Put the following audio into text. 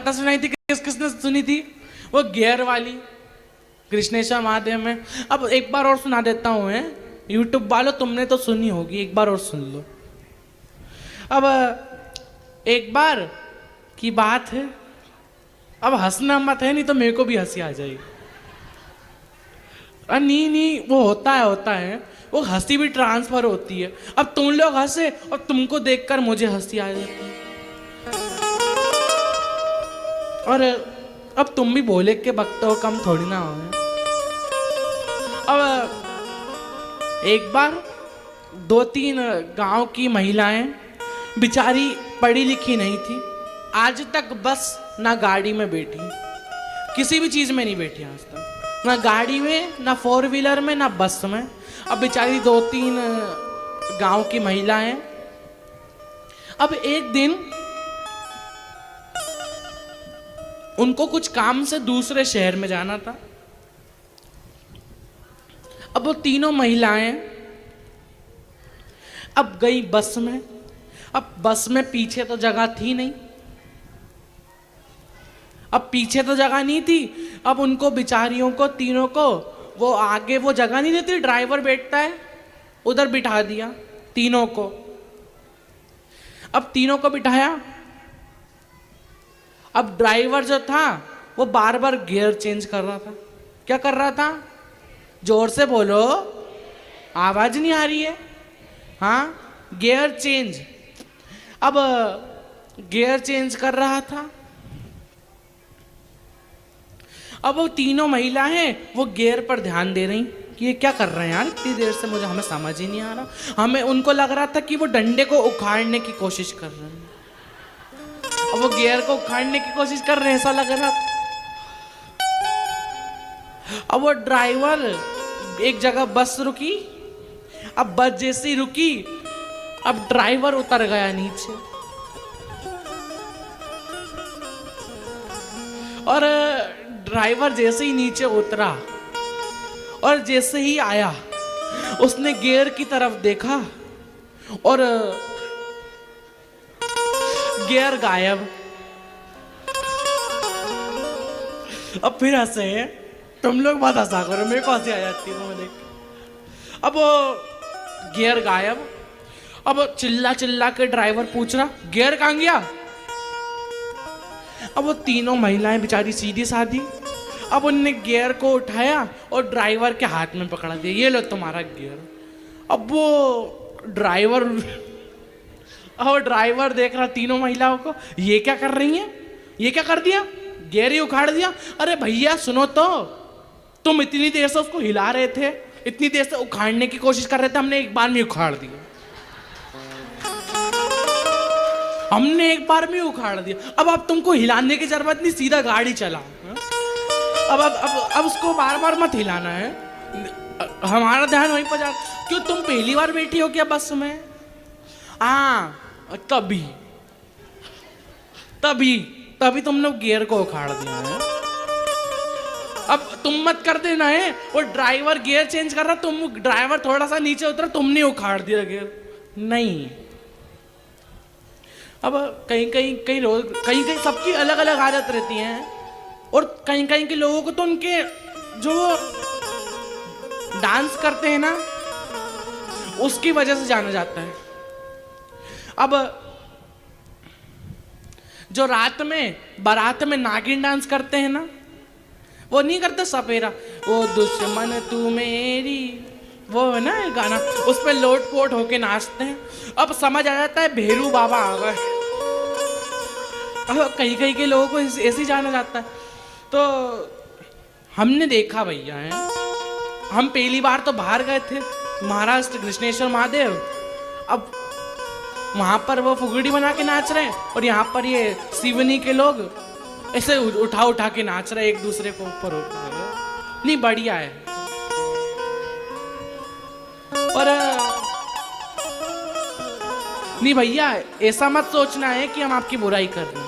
गाथा सुनाई थी, किसने सुनी थी? वो गियर वाली, कृष्णेश्वर महादेव में। अब एक बार और सुना देता हूँ, है यूट्यूब वालों, तुमने तो सुनी होगी, एक बार और सुन लो। अब एक बार की बात है, अब हंसना मत है, नहीं तो मेरे को भी हंसी आ जाएगी। नहीं, वो होता है, वो हंसी भी ट्रांसफर होती है। अब तुम लोग हंसे और तुमको देखकर मुझे हंसी आ जाती है। और अब तुम भी बोले के बकते हो, कम थोड़ी ना हो। अब एक बार 2-3 गांव की महिलाएं बेचारी पढ़ी लिखी नहीं थी, आज तक बस ना गाड़ी में बैठी, किसी भी चीज में नहीं बैठी आज तक, ना गाड़ी में, ना 4 व्हीलर में, ना बस में। अब बेचारी 2-3 गांव की महिलाएं, अब एक दिन उनको कुछ काम से दूसरे शहर में जाना था। अब वो तीनों महिलाएं अब गई बस में। अब बस में पीछे तो जगह थी नहीं, अब पीछे तो जगह नहीं थी। अब उनको बिचारियों को, तीनों को, वो आगे वो जगह नहीं देती, ड्राइवर बैठता है, उधर बिठा दिया तीनों को। अब तीनों को बिठाया। अब ड्राइवर जो था वो बार बार गियर चेंज कर रहा था। क्या कर रहा था? जोर से बोलो, आवाज नहीं आ रही है। हाँ, गियर चेंज। अब गियर चेंज कर रहा था। अब वो तीनों महिलाएं वो गियर पर ध्यान दे रही कि ये क्या कर रहे हैं यार, इतनी देर से हमें समझ ही नहीं आ रहा। हमें उनको लग रहा था कि वो डंडे को उखाड़ने की कोशिश कर रहे हैं। अब वो गियर को उखाड़ने की कोशिश कर रहे हैं, ऐसा लग रहा था। अब वो ड्राइवर, एक जगह बस रुकी। अब बस जैसी रुकी, अब ड्राइवर उतर गया नीचे। और ड्राइवर जैसे ही नीचे उतरा और जैसे ही आया, उसने गियर की तरफ देखा और गियर गायब। अब फिर हंसे हैं तुम लोग, मत हंसा करो, मेरे को हंसी आ जाती है तुम्हें देख। अब वो गियर गायब। अब चिल्ला चिल्ला के ड्राइवर पूछ रहा, गियर कहां गया? अब वो तीनों महिलाएं बेचारी सीधी साधी, अब उनने गियर को उठाया और ड्राइवर के हाथ में पकड़ा दिया, ये लो तुम्हारा गियर। अब वो ड्राइवर देख रहा तीनों महिलाओं को, ये क्या कर रही हैं, ये क्या कर दिया, गियर ही उखाड़ दिया। अरे भैया सुनो तो, तुम इतनी देर से उसको हिला रहे थे, इतनी देर से उखाड़ने की कोशिश कर रहे थे, हमने एक बार में उखाड़ दिया, हमने एक बार में उखाड़ दिया। अब तुमको हिलाने की जरूरत नहीं, सीधा गाड़ी चलाओ। अब उसको बार बार मत हिलाना है, हमारा ध्यान वहीं पर जा। क्यों, तुम पहली बार बैठी हो क्या बस में? हाँ, तभी तुमने गियर को उखाड़ दिया है। अब तुम मत कर देना है, वो ड्राइवर गियर चेंज कर रहा, तुम ड्राइवर थोड़ा सा नीचे उतरा, तुमने उखाड़ दिया गियर। नहीं, अब कहीं सबकी अलग अलग आदत रहती है, और कहीं के लोगों को तो उनके जो डांस करते हैं ना, उसकी वजह से जाना जाता है। अब जो रात में बारात में नागिन डांस करते हैं ना, वो नहीं करते सपेरा, वो दुश्मन तू मेरी, वो है ना गाना, उस पर लोट पोट होके नाचते हैं। अब समझ आ जाता है भेरू बाबा आ गए। अब कहीं के लोगों को ऐसे जाना जाता है। तो हमने देखा भैया है, हम पहली बार तो बाहर गए थे, महाराष्ट्र, कृष्णेश्वर महादेव। अब वहां पर वो फुगड़ी बना के नाच रहे हैं, और यहाँ पर ये सिवनी के लोग ऐसे उठा के नाच रहे, एक दूसरे को ऊपर उठा। नहीं, बढ़िया है। और नहीं भैया, ऐसा मत सोचना है कि हम आपकी बुराई कर रहे हैं।